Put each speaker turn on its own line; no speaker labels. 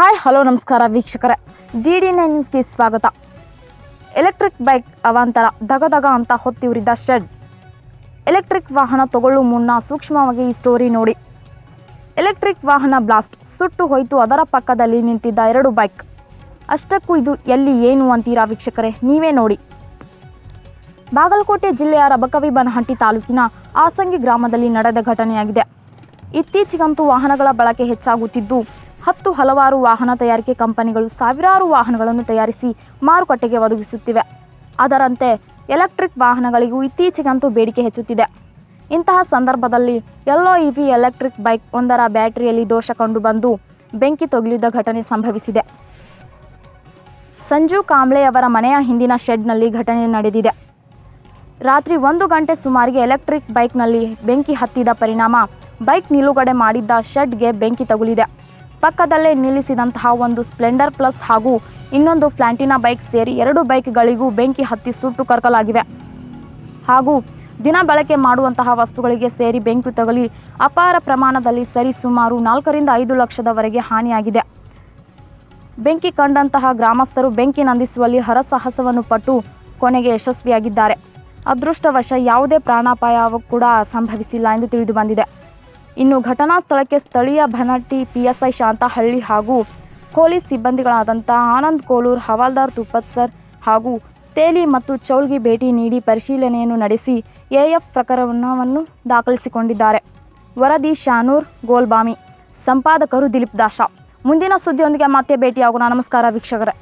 Hi hello ನಮಸ್ಕಾರ ವೀಕ್ಷಕರೇ, DD9 ನ್ಯೂಸ್ಗೆ ಸ್ವಾಗತ. ಎಲೆಕ್ಟ್ರಿಕ್ ಬೈಕ್ ಅವಾಂತರ ದಗದಗ ಅಂತ ಹೊತ್ತಿউರಿದ ಶೆಡ್. ಎಲೆಕ್ಟ್ರಿಕ್ ವಾಹನ ತಗೊಳ್ಳೋ ಮುನ್ನ ಸೂಕ್ಷ್ಮವಾಗಿ ಈ ಸ್ಟೋರಿ ನೋಡಿ. ಎಲೆಕ್ಟ್ರಿಕ್ ವಾಹನ ಬ್ಲಾಸ್ಟ್, ಸುಟ್ಟು ಹೋಯಿತು ಅದರ ಪಕ್ಕದಲ್ಲಿ ನಿಂತಿದ್ದ 2 ಬೈಕ್. ಅಷ್ಟಕ್ಕೂ ಇದು ಎಲ್ಲಿ ಏನು ಅಂತೀರಾ ವೀಕ್ಷಕರೇ, ನೀವೇ ನೋಡಿ. ಬಾಗಲಕೋಟೆ ಜಿಲ್ಲೆಯ ರಬಕವಿಬನಹಟ್ಟಿ ತಾಲೂಕಿನ ಆಸಂಗಿ ಗ್ರಾಮದಲ್ಲಿ ನಡೆದ ಘಟನೆಯಾಗಿದೆ. ಇತ್ತೀಚೆಗಂತೂ ವಾಹನಗಳ ಬಳಕೆ ಹೆಚ್ಚಾಗುತ್ತಿದ್ದು ಹಲವಾರು ವಾಹನ ತಯಾರಿಕೆ ಕಂಪನಿಗಳು ಸಾವಿರಾರು ವಾಹನಗಳನ್ನು ತಯಾರಿಸಿ ಮಾರುಕಟ್ಟೆಗೆ ಒದಗಿಸುತ್ತಿವೆ. ಅದರಂತೆ ಎಲೆಕ್ಟ್ರಿಕ್ ವಾಹನಗಳಿಗೂ ಇತ್ತೀಚೆಗಂತೂ ಬೇಡಿಕೆ ಹೆಚ್ಚುತ್ತಿದೆ. ಇಂತಹ ಸಂದರ್ಭದಲ್ಲಿ ಎಲ್ಲೋ EV ಎಲೆಕ್ಟ್ರಿಕ್ ಬೈಕ್ ಒಂದರ ಬ್ಯಾಟರಿಯಲ್ಲಿ ದೋಷ ಕಂಡುಬಂದು ಬೆಂಕಿ ತಗುಲಿದ ಘಟನೆ ಸಂಭವಿಸಿದೆ. ಸಂಜು ಕಾಂಬ್ಳೆ ಅವರ ಮನೆಯ ಹಿಂದಿನ ಶೆಡ್ನಲ್ಲಿ ಘಟನೆ ನಡೆದಿದೆ. ರಾತ್ರಿ 1 ಗಂಟೆ ಸುಮಾರಿಗೆ ಎಲೆಕ್ಟ್ರಿಕ್ ಬೈಕ್ನಲ್ಲಿ ಬೆಂಕಿ ಹತ್ತಿದ ಪರಿಣಾಮ ಬೈಕ್ ನಿಲುಗಡೆ ಮಾಡಿದ್ದ ಶೆಡ್ಗೆ ಬೆಂಕಿ ತಗುಲಿದೆ. ಪಕ್ಕದಲ್ಲೇ ನಿಲ್ಲಿಸಿದಂತಹ ಒಂದು ಸ್ಪ್ಲೆಂಡರ್ ಪ್ಲಸ್ ಹಾಗೂ ಇನ್ನೊಂದು ಪ್ಲಾಟಿನಾ ಬೈಕ್ ಸೇರಿ 2 ಬೈಕ್ಗಳಿಗೂ ಬೆಂಕಿ ಹತ್ತಿ ಸುಟ್ಟು ಕರಕಲಾಗಿವೆ. ಹಾಗೂ ದಿನ ಬಳಕೆ ಮಾಡುವಂತಹ ವಸ್ತುಗಳಿಗೆ ಸೇರಿ ಬೆಂಕಿ ತಗುಲಿ ಅಪಾರ ಪ್ರಮಾಣದಲ್ಲಿ ಸರಿಸುಮಾರು 4 ರಿಂದ 5 ಲಕ್ಷದವರೆಗೆ ಹಾನಿಯಾಗಿದೆ. ಬೆಂಕಿ ಕಂಡಂತಹ ಗ್ರಾಮಸ್ಥರು ಬೆಂಕಿ ನಂದಿಸುವಲ್ಲಿ ಹರಸಾಹಸವನ್ನು ಪಟ್ಟು ಕೊನೆಗೆ ಯಶಸ್ವಿಯಾಗಿದ್ದಾರೆ. ಅದೃಷ್ಟವಶ ಯಾವುದೇ ಪ್ರಾಣಾಪಾಯ ಕೂಡ ಸಂಭವಿಸಿಲ್ಲ ಎಂದು ತಿಳಿದು ಬಂದಿದೆ. ಇನ್ನು ಘಟನಾ ಸ್ಥಳಕ್ಕೆ ಸ್ಥಳೀಯ ಬನಹಟ್ಟಿ PSI ಶಾಂತಹಳ್ಳಿ ಹಾಗೂ ಪೊಲೀಸ್ ಸಿಬ್ಬಂದಿಗಳಾದಂಥ ಆನಂದ್ ಕೋಲೂರ್, ಹವಾಲ್ದಾರ್ ತುಪ್ಪತ್ ಸರ್ ಹಾಗೂ ತೇಲಿ ಮತ್ತು ಚೌಲ್ಗಿ ಭೇಟಿ ನೀಡಿ ಪರಿಶೀಲನೆಯನ್ನು ನಡೆಸಿ AF ಪ್ರಕರಣವನ್ನು ದಾಖಲಿಸಿಕೊಂಡಿದ್ದಾರೆ. ವರದಿ ಶಾನೂರ್ ಗೋಲ್ಬಾಮಿ, ಸಂಪಾದಕರು ದಿಲೀಪ್ ದಾಶ. ಮುಂದಿನ ಸುದ್ದಿಯೊಂದಿಗೆ ಮತ್ತೆ ಭೇಟಿಯಾಗೋಣ. ನಮಸ್ಕಾರ ವೀಕ್ಷಕರೇ.